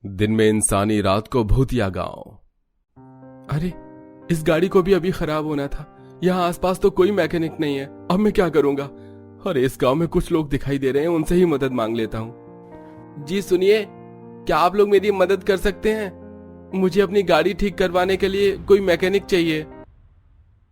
दिन में इंसानी, रात को भूतिया गांव। अरे, इस गाड़ी को भी अभी खराब होना था। यहाँ आसपास तो कोई मैकेनिक नहीं है। अब मैं क्या करूंगा? और इस गांव में कुछ लोग दिखाई दे रहे हैं, उनसे ही मदद मांग लेता हूँ। जी सुनिए, क्या आप लोग मेरी मदद कर सकते हैं? मुझे अपनी गाड़ी ठीक करवाने के लिए कोई मैकेनिक चाहिए।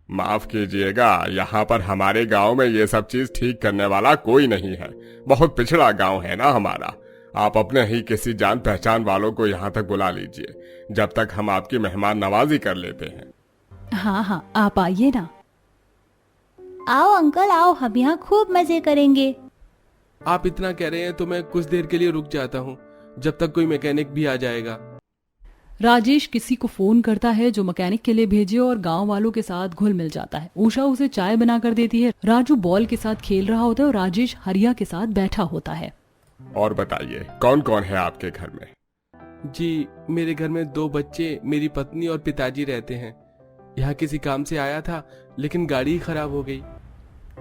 माफ कीजिएगा, यहाँ पर हमारे गांव में ये सब चीज ठीक करने वाला कोई नहीं है। बहुत पिछड़ा गांव है ना हमारा। आप अपने ही किसी जान पहचान वालों को यहाँ तक बुला लीजिए, जब तक हम आपकी मेहमान नवाजी कर लेते हैं। हाँ हाँ, आप आइए ना। आओ अंकल आओ, हम यहाँ खूब मजे करेंगे। आप इतना कह रहे हैं तो मैं कुछ देर के लिए रुक जाता हूँ, जब तक कोई मैकेनिक भी आ जाएगा। राजेश किसी को फोन करता है जो मैकेनिक के लिए भेजे और गांव वालों के साथ घुल मिल जाता है। उषा उसे चाय बना कर देती है। राजू बॉल के साथ खेल रहा होता है और राजेश हरिया के साथ बैठा होता है। और बताइए, कौन कौन है आपके घर में? जी, मेरे घर में 2 बच्चे, मेरी पत्नी और पिताजी रहते हैं। यहाँ किसी काम से आया था, लेकिन गाड़ी ही खराब हो गई।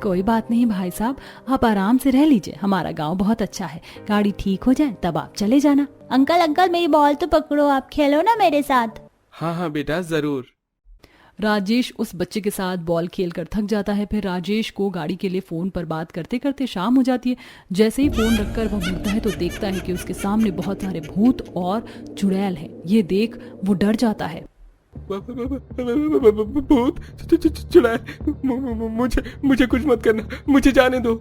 कोई बात नहीं भाई साहब, आप आराम से रह लीजिए। हमारा गांव बहुत अच्छा है। गाड़ी ठीक हो जाए तब आप चले जाना। अंकल अंकल मेरी बॉल तो पकड़ो, आप खेलो ना मेरे साथ। हाँ हाँ बेटा, जरूर। राजेश उस बच्चे के साथ बॉल खेलकर थक जाता है। फिर राजेश को गाड़ी के लिए फोन पर बात करते करते शाम हो जाती है। जैसे ही फोन रखकर वह मुड़ता है तो देखता है कि उसके सामने बहुत सारे भूत और चुड़ैल हैं। ये देख वो डर जाता है। भूत, चुड़ैल, मुझे कुछ मत करना, मुझे जाने दो।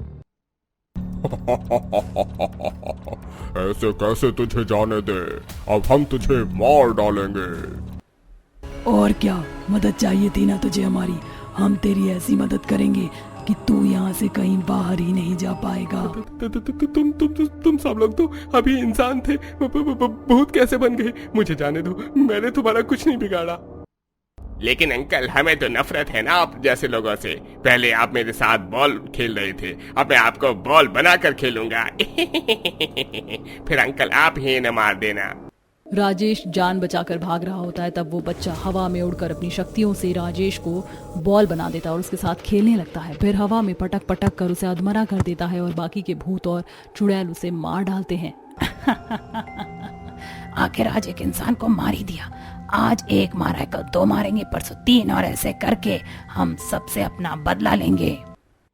ऐसे कैसे तुझे जाने दे? अब हम तुझे मार डालेंगे। और क्या मदद चाहिए थी ना तुझे हमारी? हम तेरी ऐसी मदद करेंगे कि तू यहाँ से कहीं बाहर ही नहीं जा पाएगा। तुम सब लोग तो अभी इंसान थे, भूत कैसे बन गए? मुझे जाने दो, मैंने तुम्हारा कुछ नहीं बिगाड़ा। लेकिन अंकल, हमें तो नफरत है ना आप जैसे लोगों से। पहले आप मेरे साथ बॉल खेल रहे थे, अब मैं आपको बॉल बनाकर खेलूंगा। फिर अंकल आप ही न मार देना। राजेश जान बचाकर भाग रहा होता है। तब वो बच्चा हवा में उड़कर अपनी शक्तियों से राजेश को बॉल बना देता है और उसके साथ खेलने लगता है। फिर हवा में पटक पटक कर उसे अधमरा कर देता है और बाकी के भूत और चुड़ैल उसे मार डालते हैं। आखिर आज एक इंसान को मार ही दिया। आज एक मारा है, कल 2 मारेंगे, परसों 3 और ऐसे करके हम सबसे अपना बदला लेंगे।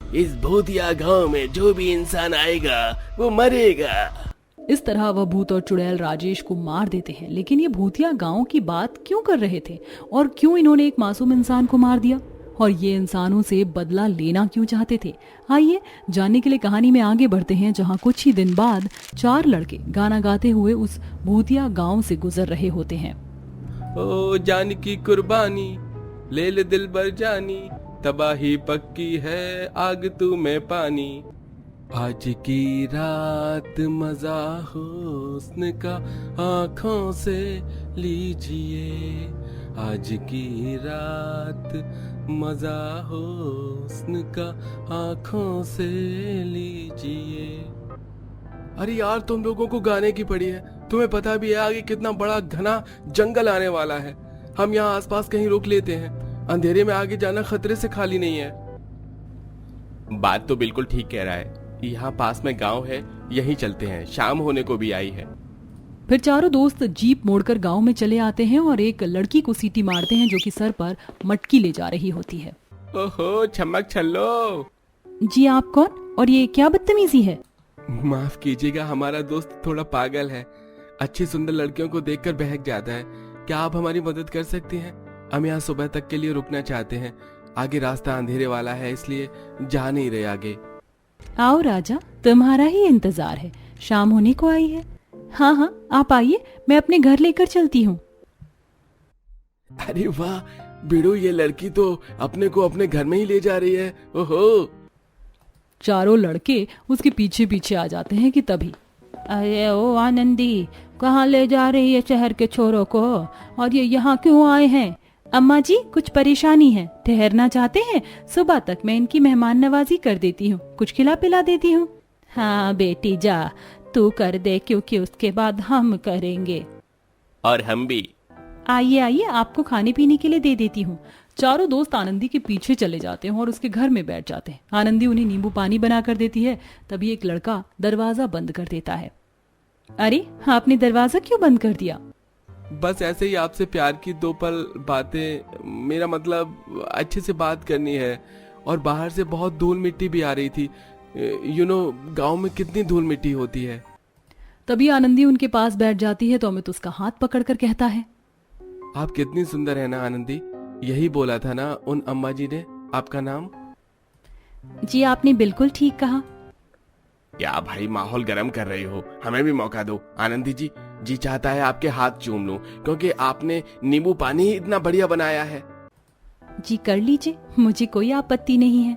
इस भूतिया गांव में जो भी इंसान आएगा वो मरेगा। इस तरह वह भूत और चुड़ैल राजेश को मार देते हैं। लेकिन ये भूतिया गांव की बात क्यों कर रहे थे और क्यों इन्होंने एक मासूम इंसान को मार दिया और ये इंसानों से बदला लेना क्यों चाहते थे? आइए जानने के लिए कहानी में आगे बढ़ते हैं, जहां कुछ ही दिन बाद 4 लड़के गाना गाते हुए उस भूतिया गांव से गुजर रहे होते हैं। ओ जान की कुर्बानी, ले ले दिल बर जानी, तबाही पक्की है, आग तू में पानी। आज की रात मजा हुस्न का आँखों से लीजिए, आज की रात मजा हुस्न का आँखों से लीजिए। अरे यार, तुम लोगों को गाने की पड़ी है। तुम्हें पता भी है आगे कितना बड़ा घना जंगल आने वाला है। हम यहाँ आसपास कहीं रोक लेते हैं, अंधेरे में आगे जाना खतरे से खाली नहीं है। बात तो बिल्कुल ठीक कह रहा है। यहाँ पास में गांव है, यहीं चलते हैं, शाम होने को भी आई है। फिर चारों दोस्त जीप मोड़कर गांव में चले आते हैं और एक लड़की को सीटी मारते हैं जो कि सर पर मटकी ले जा रही होती है। ओहो छमक छल्लो। जी आप कौन और ये क्या बदतमीजी है? माफ कीजिएगा, हमारा दोस्त थोड़ा पागल है। अच्छी सुंदर लड़कियों को देखकर बहक जाता है। क्या आप हमारी मदद कर सकती हैं? हम यहाँ सुबह तक के लिए रुकना चाहते हैं। आगे रास्ता अंधेरे वाला है, इसलिए जा नहीं रहे आगे। आओ राजा, तुम्हारा ही इंतजार है। शाम होने को आई है। हाँ हाँ, आप आइए, मैं अपने घर लेकर चलती हूँ। अरे वाह बिड़ू, ये लड़की तो अपने को अपने घर में ही ले जा रही है। ओहो। चारों लड़के उसके पीछे पीछे आ जाते हैं कि तभी, अरे ओ आनंदी, कहाँ ले जा रही है शहर के छोरों को? और ये यहाँ क्यों आए हैं? अम्मा जी कुछ परेशानी है, ठहरना चाहते हैं? सुबह तक मैं इनकी मेहमान नवाजी कर देती हूँ, कुछ खिला पिला देती हूँ। हाँ बेटी जा, तू कर दे, क्योंकि उसके बाद हम करेंगे। और हम भी। आइए आइए, आपको खाने पीने के लिए दे देती हूँ। चारों दोस्त आनंदी के पीछे चले जाते हैं और उसके घर में बैठ जाते हैं। आनंदी उन्हें नींबू पानी बना कर देती है। तभी एक लड़का दरवाजा बंद कर देता है। अरे आपने दरवाजा क्यों बंद कर दिया? बस ऐसे ही आपसे प्यार की दो पल बातें, मेरा मतलब अच्छे से बात करनी है। और बाहर से बहुत धूल मिट्टी भी आ रही थी। गांव में कितनी धूल मिट्टी होती है। तभी आनंदी उनके पास बैठ जाती है तो अमित उसका हाथ पकड़कर कहता है, आप कितनी सुंदर है ना आनंदी। यही बोला था ना उन अम्मा जी ने आपका नाम। जी आपने बिल्कुल ठीक कहा। क्या भाई माहौल गर्म कर रही हो, हमें भी मौका दो। आनंदी जी चाहता है आपके हाथ चूम लूं, क्योंकि आपने नींबू पानी ही इतना बढ़िया बनाया है। जी कर लीजिए, मुझे कोई आपत्ति नहीं है।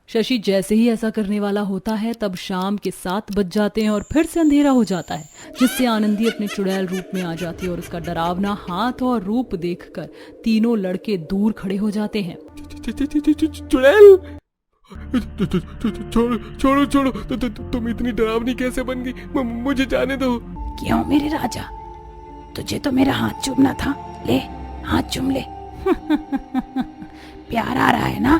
शशि जैसे ही ऐसा करने वाला होता है तब शाम के 7 बज जाते हैं और फिर से अंधेरा हो जाता है, जिससे आनंदी अपने चुड़ैल रूप में आ जाती है और उसका डरावना हाथ और रूप देखकर तीनों लड़के दूर खड़े हो जाते हैं। चुड़ैल, छोड़ो छोड़ो, तुम इतनी डरावनी कैसे बन गई? मुझे जाने दो। क्यों मेरे राजा, तुझे तो मेरा हाथ चूमना था, ले हाथ चूम ले। प्यार आ रहा है ना?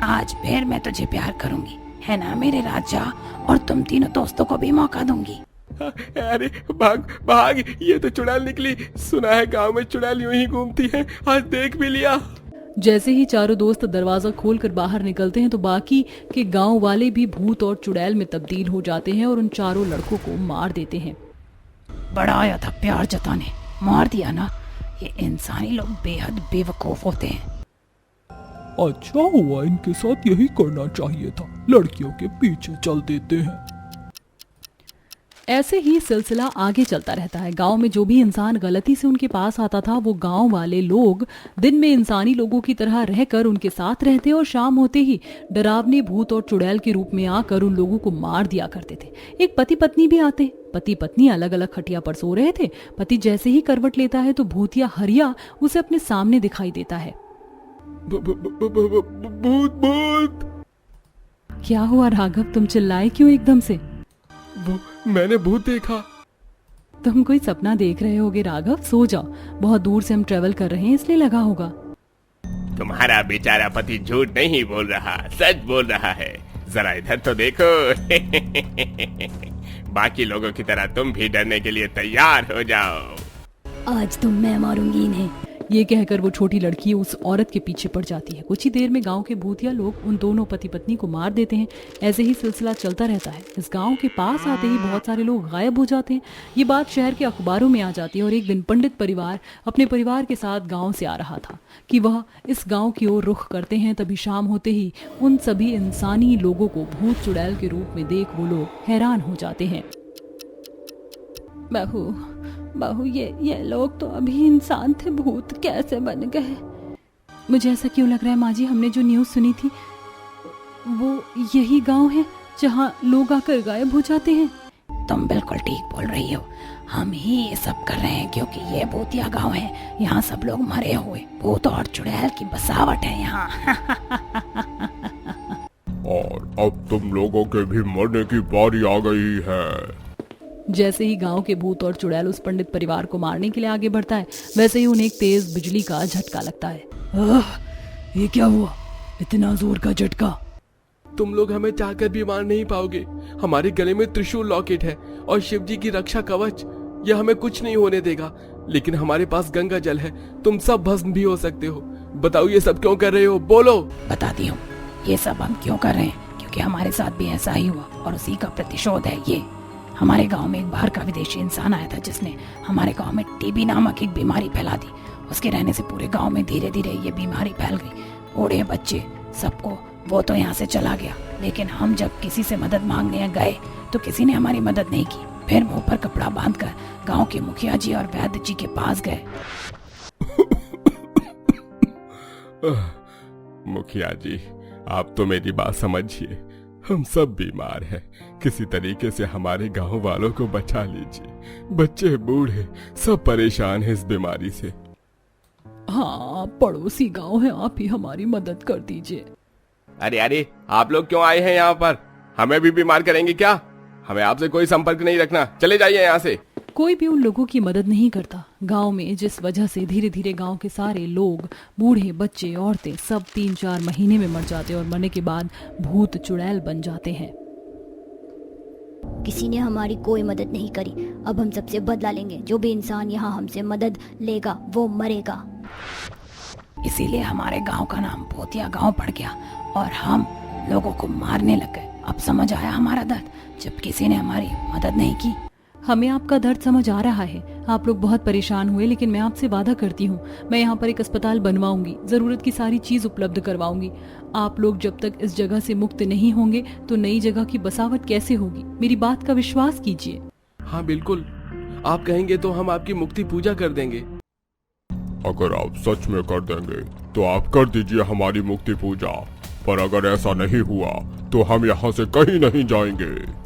आज फिर मैं तुझे प्यार करूंगी, है ना मेरे राजा? और तुम तीनों दोस्तों को भी मौका दूंगी। अरे भाग भाग, ये तो चुड़ैल निकली। सुना है गांव में चुड़ैल यूं ही घूमती है, आज देख भी लिया। जैसे ही चारों दोस्त दरवाजा खोलकर बाहर निकलते हैं तो बाकी के गांव वाले भी भूत और चुड़ैल में तब्दील हो जाते हैं और उन चारों लड़कों को मार देते हैं। बड़ा आया था प्यार जताने, मार दिया ना। ये इंसानी लोग बेहद बेवकूफ होते हैं। अच्छा हुआ, इनके साथ यही करना चाहिए था, लड़कियों के पीछे चल देते हैं। ऐसे ही सिलसिला आगे चलता रहता है। गांव में जो भी इंसान गलती से उनके पास आता था वो गांव वाले लोग दिन में इंसानी लोगों की तरह रहकर उनके साथ रहते और शाम होते ही डरावने भूत और चुड़ैल के रूप में आकर उन लोगों को मार दिया करते थे। एक पति पत्नी भी आते। पति पत्नी अलग अलग खटिया पर सो रहे थे। पति जैसे ही करवट लेता है तो भूतिया हरिया उसे अपने सामने दिखाई देता है। भूत भूत। क्या हुआ राघव, तुम चिल्लाए क्यों एकदम से? वो मैंने भूत देखा। तुम कोई सपना देख रहे होगे राघव, सो जाओ। बहुत दूर से हम ट्रेवल कर रहे हैं इसलिए लगा होगा। तुम्हारा बेचारा पति झूठ नहीं बोल रहा, सच बोल रहा है। जरा इधर तो देखो। बाकी लोगों की तरह तुम भी डरने के लिए तैयार हो जाओ। आज तो मैं मारूंगी इन्हें। ये कहकर वो छोटी लड़की उस औरत के पीछे पड़ जाती है। कुछ ही देर में गांव के भूतिया लोग उन दोनों पति पत्नी को मार देते हैं। ऐसे ही सिलसिला चलता रहता है। इस गांव के पास आते ही बहुत सारे लोग गायब हो जाते हैं। ये बात शहर के अखबारों में आ जाती है और एक दिन पंडित परिवार अपने परिवार के साथ गाँव से आ रहा था कि वह इस गाँव की ओर रुख करते हैं। तभी शाम होते ही उन सभी इंसानी लोगों को भूत चुड़ैल के रूप में देख वो लोग हैरान हो जाते हैं। बहू, ये लोग तो अभी इंसान थे, भूत कैसे बन गए? मुझे ऐसा क्यों लग रहा है माँ जी, हमने जो न्यूज़ सुनी थी वो यही गांव है जहाँ लोग आकर गायब हो जाते हैं। तुम बिल्कुल ठीक बोल रही हो। हम ही ये सब कर रहे हैं क्योंकि ये भूतिया गांव है। यहाँ सब लोग मरे हुए, भूत और चुड़ैल की बसावट है यहाँ। और अब तुम लोगों के भी मरने की बारी आ गई है। जैसे ही गांव के भूत और चुड़ैल उस पंडित परिवार को मारने के लिए आगे बढ़ता है वैसे ही उन्हें एक तेज बिजली का झटका लगता है। ये क्या हुआ, इतना जोर का झटका? तुम लोग हमें चाहकर भी मार नहीं पाओगे। हमारे गले में त्रिशूल लॉकेट है और शिव जी की रक्षा कवच, यह हमें कुछ नहीं होने देगा। लेकिन हमारे पास गंगा जल है, तुम सब भस्म भी हो सकते हो। बताओ ये सब क्यों कर रहे हो, बोलो। बताती हूँ ये सब हम क्यों कर रहे हैं, क्योंकि हमारे साथ भी ऐसा ही हुआ और उसी का प्रतिशोध है ये। हमारे गांव में एक बाहर का विदेशी इंसान आया था जिसने हमारे गांव में टीबी नामक एक बीमारी फैला दी। उसके रहने से पूरे गांव में धीरे धीरे ये बीमारी फैल गई। बूढ़े बच्चे सबको, वो तो यहाँ से चला गया। लेकिन हम जब किसी से मदद मांगने गए तो किसी ने हमारी मदद नहीं की। फिर मुंह पर कपड़ा बांधकर गांव के मुखिया जी और वैद्य जी के पास गए। मुखिया जी, आप तो मेरी बात समझिए। हम सब बीमार हैं, किसी तरीके से हमारे गांव वालों को बचा लीजिए। बच्चे बूढ़े सब परेशान हैं इस बीमारी से। हाँ, पड़ोसी गांव है, आप ही हमारी मदद कर दीजिए। अरे आप लोग क्यों आए हैं यहाँ पर? हमें भी बीमार करेंगे क्या? हमें आपसे कोई संपर्क नहीं रखना, चले जाइए यहाँ से। कोई भी उन लोगों की मदद नहीं करता। गांव में जिस वजह से धीरे धीरे गांव के सारे लोग, बूढ़े बच्चे औरतें सब 3-4 महीने में मर जाते और मरने के बाद भूत चुड़ैल बन जाते हैं। किसी ने हमारी कोई मदद नहीं करी। अब हम सबसे बदला लेंगे। जो भी इंसान यहाँ हमसे मदद लेगा वो मरेगा। इसीलिए हमारे गांव का नाम भूतिया गांव पड़ गया और हम लोगों को मारने लग गए। अब समझ आया हमारा दर्द, जब किसी ने हमारी मदद नहीं की। हमें आपका दर्द समझ आ रहा है। आप लोग बहुत परेशान हुए, लेकिन मैं आपसे वादा करती हूँ, मैं यहाँ पर एक अस्पताल बनवाऊंगी, जरूरत की सारी चीज उपलब्ध करवाऊंगी। आप लोग जब तक इस जगह से मुक्त नहीं होंगे तो नई जगह की बसावट कैसे होगी? मेरी बात का विश्वास कीजिए। हाँ बिल्कुल, आप कहेंगे तो हम आपकी मुक्ति पूजा कर देंगे। अगर आप सच में कर देंगे तो आप कर दीजिए हमारी मुक्ति पूजा, पर अगर ऐसा नहीं हुआ तो हम यहाँ से कहीं नहीं जाएंगे।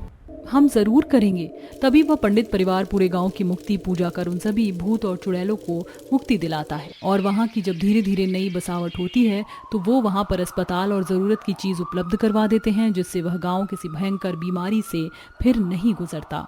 हम जरूर करेंगे। तभी वह पंडित परिवार पूरे गांव की मुक्ति पूजा कर उन सभी भूत और चुड़ैलों को मुक्ति दिलाता है। और वहां की जब धीरे धीरे नई बसावट होती है तो वो वहां पर अस्पताल और जरूरत की चीज उपलब्ध करवा देते हैं, जिससे वह गांव किसी भयंकर बीमारी से फिर नहीं गुजरता।